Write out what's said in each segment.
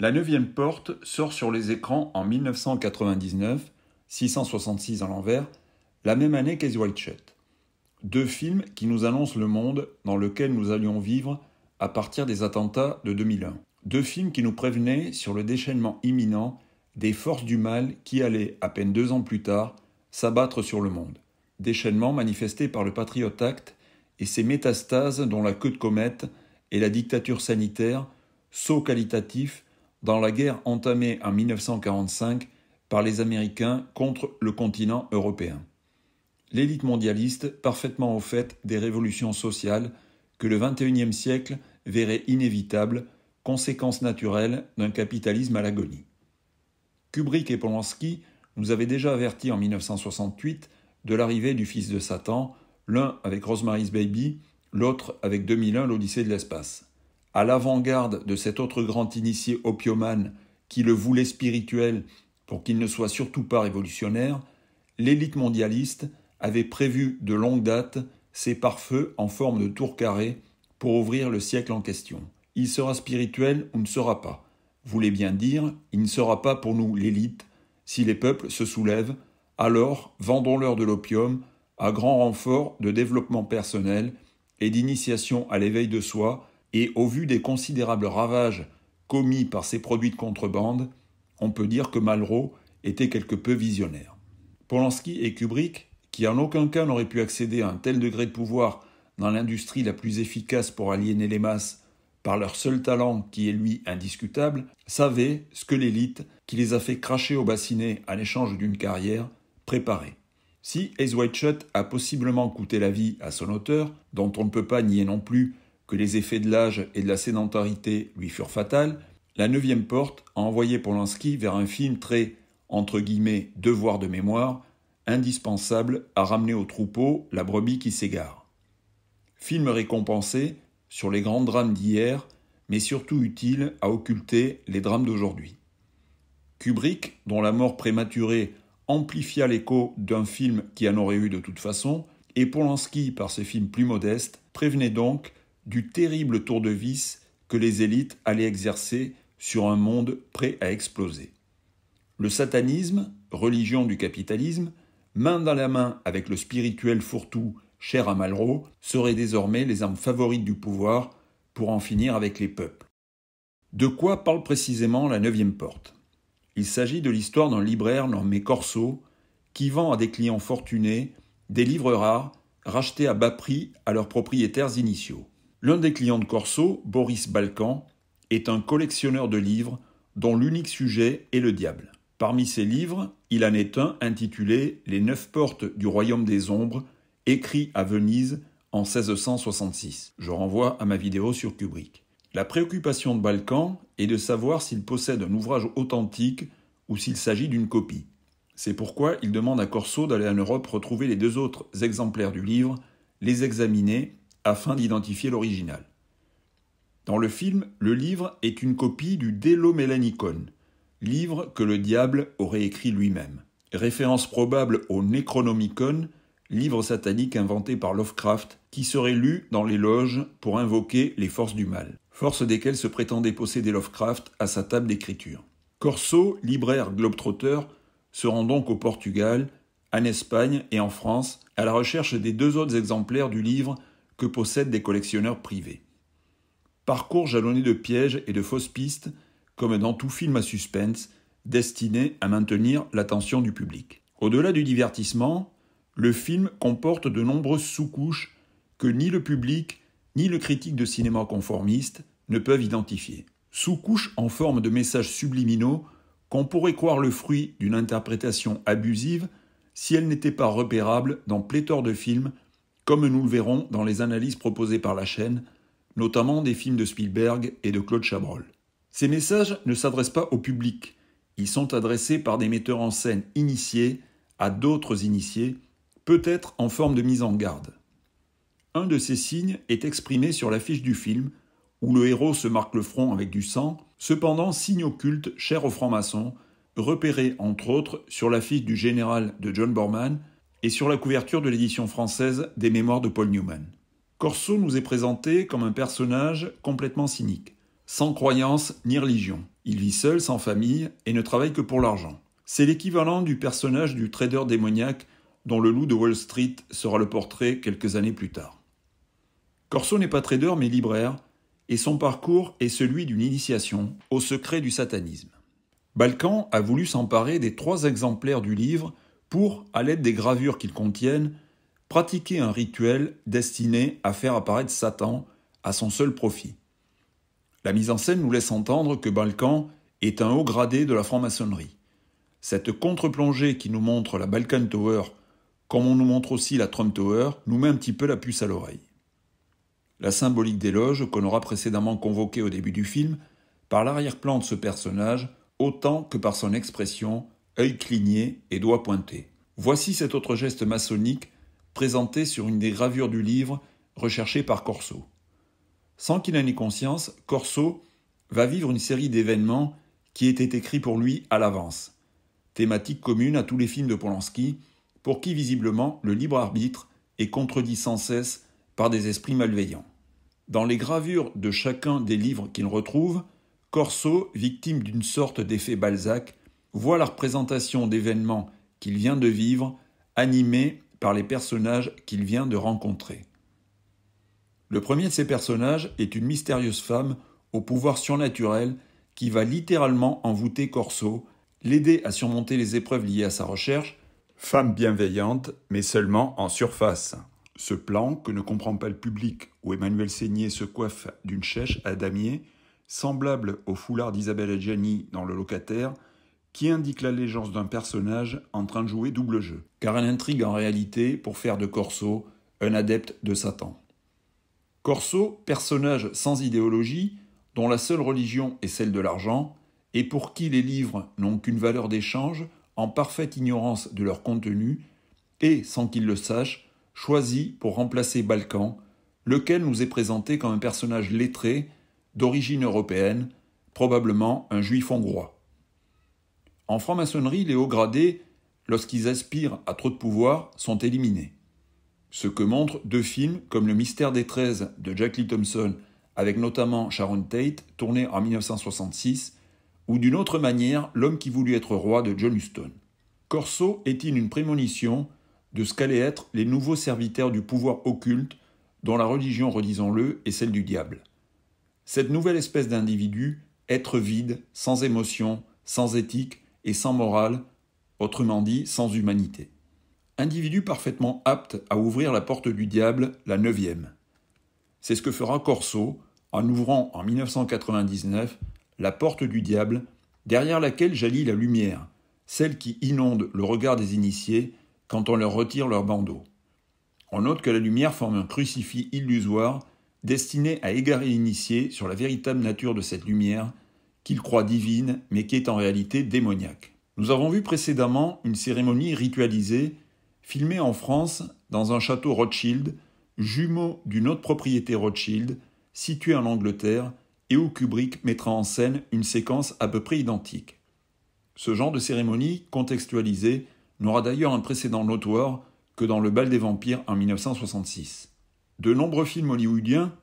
La neuvième porte sort sur les écrans en 1999, 666 à l'envers, la même année qu'Eyes Wide Shut. Deux films qui nous annoncent le monde dans lequel nous allions vivre à partir des attentats de 2001. Deux films qui nous prévenaient sur le déchaînement imminent des forces du mal qui allaient, à peine 2 ans plus tard, s'abattre sur le monde. Déchaînement manifesté par le Patriot Act et ses métastases dont la queue de comète et la dictature sanitaire, saut qualitatif dans la guerre entamée en 1945 par les Américains contre le continent européen. L'élite mondialiste parfaitement au fait des révolutions sociales que le XXIe siècle verrait inévitables, conséquence naturelle d'un capitalisme à l'agonie. Kubrick et Polanski nous avaient déjà avertis en 1968 de l'arrivée du fils de Satan, l'un avec Rosemary's Baby, l'autre avec 2001, l'Odyssée de l'espace. À l'avant-garde de cet autre grand initié opiomane qui le voulait spirituel pour qu'il ne soit surtout pas révolutionnaire, l'élite mondialiste avait prévu de longue date ses pare-feux en forme de tour carré pour ouvrir le siècle en question. Il sera spirituel ou ne sera pas. Voulait bien dire, il ne sera pas pour nous l'élite. Si les peuples se soulèvent, alors vendons-leur de l'opium à grand renfort de développement personnel et d'initiation à l'éveil de soi, et au vu des considérables ravages commis par ces produits de contrebande, on peut dire que Malraux était quelque peu visionnaire. Polanski et Kubrick, qui en aucun cas n'auraient pu accéder à un tel degré de pouvoir dans l'industrie la plus efficace pour aliéner les masses par leur seul talent qui est lui indiscutable, savaient ce que l'élite, qui les a fait cracher au bassinet en échange d'une carrière, préparait. Si Eyes Wide Shut a possiblement coûté la vie à son auteur, dont on ne peut pas nier non plus que les effets de l'âge et de la sédentarité lui furent fatals, la neuvième porte a envoyé Polanski vers un film très, entre guillemets, devoir de mémoire, indispensable à ramener au troupeau la brebis qui s'égare. Film récompensé sur les grands drames d'hier, mais surtout utile à occulter les drames d'aujourd'hui. Kubrick, dont la mort prématurée amplifia l'écho d'un film qui en aurait eu de toute façon, et Polanski, par ses films plus modestes, prévenait donc du terrible tour de vis que les élites allaient exercer sur un monde prêt à exploser. Le satanisme, religion du capitalisme, main dans la main avec le spirituel fourre-tout cher à Malraux, seraient désormais les armes favorites du pouvoir pour en finir avec les peuples. De quoi parle précisément la neuvième porte ? Il s'agit de l'histoire d'un libraire nommé Corso qui vend à des clients fortunés des livres rares rachetés à bas prix à leurs propriétaires initiaux. L'un des clients de Corso, Boris Balkan, est un collectionneur de livres dont l'unique sujet est le diable. Parmi ces livres, il en est un intitulé « Les 9 portes du royaume des ombres », écrit à Venise en 1666. Je renvoie à ma vidéo sur Kubrick. La préoccupation de Balkan est de savoir s'il possède un ouvrage authentique ou s'il s'agit d'une copie. C'est pourquoi il demande à Corso d'aller en Europe retrouver les 2 autres exemplaires du livre, les examiner afin d'identifier l'original. Dans le film, le livre est une copie du Delo-Melanicon, livre que le diable aurait écrit lui-même. Référence probable au Necronomicon, livre satanique inventé par Lovecraft, qui serait lu dans les loges pour invoquer les forces du mal, forces desquelles se prétendait posséder Lovecraft à sa table d'écriture. Corso, libraire globetrotter, se rend donc au Portugal, en Espagne et en France, à la recherche des 2 autres exemplaires du livre que possèdent des collectionneurs privés. Parcours jalonné de pièges et de fausses pistes, comme dans tout film à suspense, destiné à maintenir l'attention du public. Au-delà du divertissement, le film comporte de nombreuses sous-couches que ni le public, ni le critique de cinéma conformiste ne peuvent identifier. Sous-couches en forme de messages subliminaux qu'on pourrait croire le fruit d'une interprétation abusive si elle n'était pas repérable dans pléthore de films, comme nous le verrons dans les analyses proposées par la chaîne, notamment des films de Spielberg et de Claude Chabrol. Ces messages ne s'adressent pas au public, ils sont adressés par des metteurs en scène initiés à d'autres initiés, peut-être en forme de mise en garde. Un de ces signes est exprimé sur l'affiche du film, où le héros se marque le front avec du sang, cependant signe occulte cher aux francs-maçons, repéré entre autres sur l'affiche du Général de John Borman et sur la couverture de l'édition française des Mémoires de Paul Newman. Corso nous est présenté comme un personnage complètement cynique. sans croyance ni religion. Il vit seul, sans famille, et ne travaille que pour l'argent. C'est l'équivalent du personnage du trader démoniaque dont le loup de Wall Street sera le portrait quelques années plus tard. Corso n'est pas trader mais libraire, et son parcours est celui d'une initiation au secret du satanisme. Balkan a voulu s'emparer des 3 exemplaires du livre pour, à l'aide des gravures qu'ils contiennent, pratiquer un rituel destiné à faire apparaître Satan à son seul profit. La mise en scène nous laisse entendre que Balkan est un haut gradé de la franc-maçonnerie. Cette contre-plongée qui nous montre la Balkan Tower, comme on nous montre aussi la Trump Tower, nous met un petit peu la puce à l'oreille. La symbolique des loges, qu'on aura précédemment convoquée au début du film, par l'arrière-plan de ce personnage, autant que par son expression, œil cligné et doigts pointés. Voici cet autre geste maçonnique présenté sur une des gravures du livre recherché par Corso. Sans qu'il en ait conscience, Corso va vivre une série d'événements qui étaient écrits pour lui à l'avance. Thématique commune à tous les films de Polanski, pour qui visiblement le libre arbitre est contredit sans cesse par des esprits malveillants. Dans les gravures de chacun des livres qu'il retrouve, Corso, victime d'une sorte d'effet Balzac, voit la représentation d'événements qu'il vient de vivre animés par les personnages qu'il vient de rencontrer. Le premier de ces personnages est une mystérieuse femme au pouvoir surnaturel qui va littéralement envoûter Corso, l'aider à surmonter les épreuves liées à sa recherche, femme bienveillante, mais seulement en surface. Ce plan, que ne comprend pas le public, où Emmanuel Seigné se coiffe d'une chèche à damier, semblable au foulard d'Isabelle Adjani dans Le Locataire, qui indique l'allégeance d'un personnage en train de jouer double jeu, car elle intrigue en réalité pour faire de Corso un adepte de Satan. Corso, personnage sans idéologie, dont la seule religion est celle de l'argent, et pour qui les livres n'ont qu'une valeur d'échange, en parfaite ignorance de leur contenu, et, sans qu'il le sache, choisi pour remplacer Balkan, lequel nous est présenté comme un personnage lettré, d'origine européenne, probablement un juif hongrois. En franc-maçonnerie, les hauts gradés, lorsqu'ils aspirent à trop de pouvoir, sont éliminés. Ce que montrent 2 films comme Le Mystère des 13 de Jack Lee Thompson, avec notamment Sharon Tate, tourné en 1966, ou d'une autre manière, L'homme qui voulut être roi de John Huston. Corso est-il une prémonition de ce qu'allaient être les nouveaux serviteurs du pouvoir occulte, dont la religion, redisons-le, est celle du diable. Cette nouvelle espèce d'individu, être vide, sans émotion, sans éthique et sans morale, autrement dit, sans humanité. Individu parfaitement apte à ouvrir la porte du diable, la 9e. C'est ce que fera Corso en ouvrant en 1999 la porte du diable, derrière laquelle jaillit la lumière, celle qui inonde le regard des initiés quand on leur retire leur bandeau. On note que la lumière forme un crucifix illusoire destiné à égarer l'initié sur la véritable nature de cette lumière qu'il croit divine mais qui est en réalité démoniaque. Nous avons vu précédemment une cérémonie ritualisée filmée en France dans un château Rothschild, jumeau d'une autre propriété Rothschild, située en Angleterre, et où Kubrick mettra en scène une séquence à peu près identique. Ce genre de cérémonie contextualisée n'aura d'ailleurs un précédent notoire que dans Le Bal des vampires en 1966. De nombreux films hollywoodiens,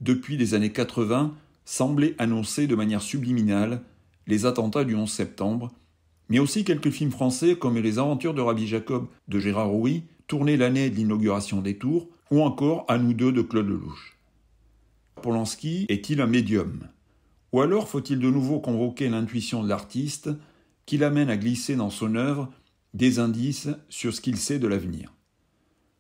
depuis les années 80, semblaient annoncer de manière subliminale les attentats du 11 septembre, mais aussi quelques films français comme Les Aventures de Rabbi Jacob de Gérard Rouy, tournés l'année de l'inauguration des Tours, ou encore À nous deux de Claude Lelouch. Polanski est-il un médium ? Ou alors faut-il de nouveau convoquer l'intuition de l'artiste qui l'amène à glisser dans son œuvre des indices sur ce qu'il sait de l'avenir ?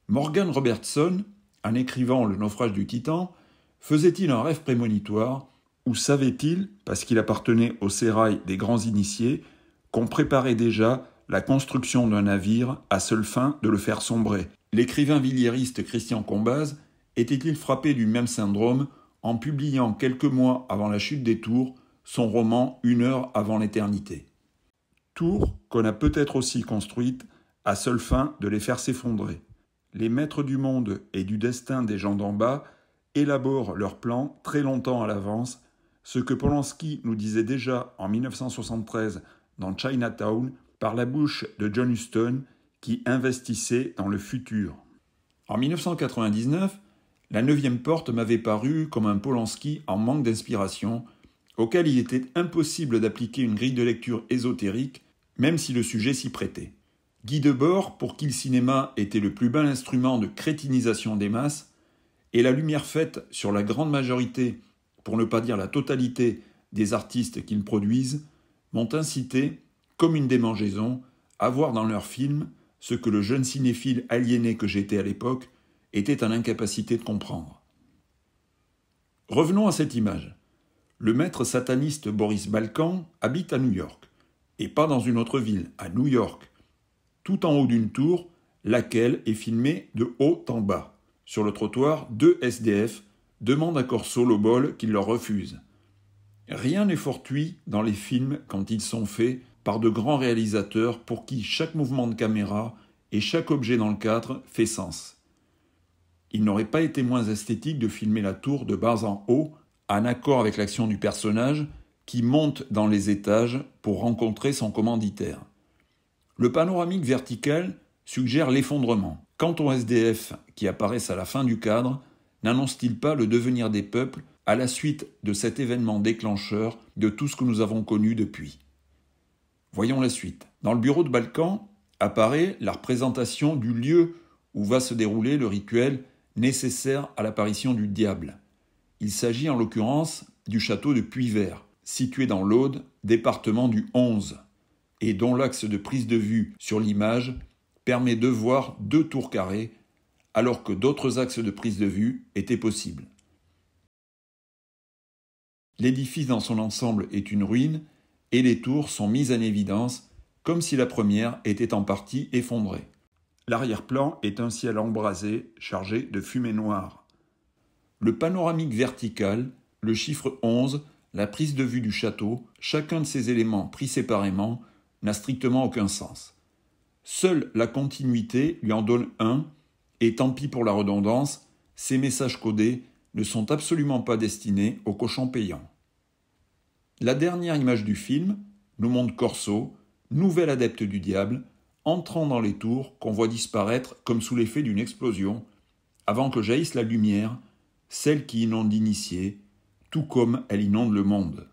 Morgan Robertson, en écrivant Le naufrage du Titan, faisait-il un rêve prémonitoire ou savait-il, parce qu'il appartenait au sérail des grands initiés, qu'on préparait déjà la construction d'un navire à seule fin de le faire sombrer ? L'écrivain villiériste Christian Combaz était-il frappé du même syndrome en publiant quelques mois avant la chute des Tours son roman Une heure avant l'éternité ? Tours qu'on a peut-être aussi construite à seule fin de les faire s'effondrer. Les maîtres du monde et du destin des gens d'en bas élaborent leurs plans très longtemps à l'avance, ce que Polanski nous disait déjà en 1973 dans Chinatown par la bouche de John Huston qui investissait dans le futur. En 1999, La 9e porte m'avait paru comme un Polanski en manque d'inspiration auquel il était impossible d'appliquer une grille de lecture ésotérique, même si le sujet s'y prêtait. Guy Debord, pour qui le cinéma était le plus bel instrument de crétinisation des masses, et la lumière faite sur la grande majorité, pour ne pas dire la totalité, des artistes qu'ils produisent, m'ont incité, comme une démangeaison, à voir dans leurs films ce que le jeune cinéphile aliéné que j'étais à l'époque était en incapacité de comprendre. Revenons à cette image. Le maître sataniste Boris Balkan habite à New York, et pas dans une autre ville, à New York, tout en haut d'une tour, laquelle est filmée de haut en bas. Sur le trottoir, 2 SDF demandent à Corso le bol qu'il leur refuse. Rien n'est fortuit dans les films quand ils sont faits par de grands réalisateurs pour qui chaque mouvement de caméra et chaque objet dans le cadre fait sens. Il n'aurait pas été moins esthétique de filmer la tour de bas en haut, en accord avec l'action du personnage qui monte dans les étages pour rencontrer son commanditaire. Le panoramique vertical suggère l'effondrement. Quant aux SDF qui apparaissent à la fin du cadre, n'annoncent-ils pas le devenir des peuples à la suite de cet événement déclencheur de tout ce que nous avons connu depuis? Voyons la suite. Dans le bureau de Balkan apparaît la représentation du lieu où va se dérouler le rituel nécessaire à l'apparition du diable. Il s'agit en l'occurrence du château de Puyvert, situé dans l'Aude, département du 11, et dont l'axe de prise de vue sur l'image permet de voir 2 tours carrées, alors que d'autres axes de prise de vue étaient possibles. L'édifice dans son ensemble est une ruine, et les tours sont mises en évidence comme si la première était en partie effondrée. L'arrière-plan est un ciel embrasé chargé de fumée noire. Le panoramique vertical, le chiffre 11, la prise de vue du château, chacun de ces éléments pris séparément n'a strictement aucun sens. Seule la continuité lui en donne un, et tant pis pour la redondance, ces messages codés ne sont absolument pas destinés aux cochons payants. La dernière image du film nous montre Corso, nouvel adepte du diable, entrant dans les tours qu'on voit disparaître comme sous l'effet d'une explosion, avant que jaillisse la lumière, celle qui inonde l'initié, tout comme elle inonde le monde.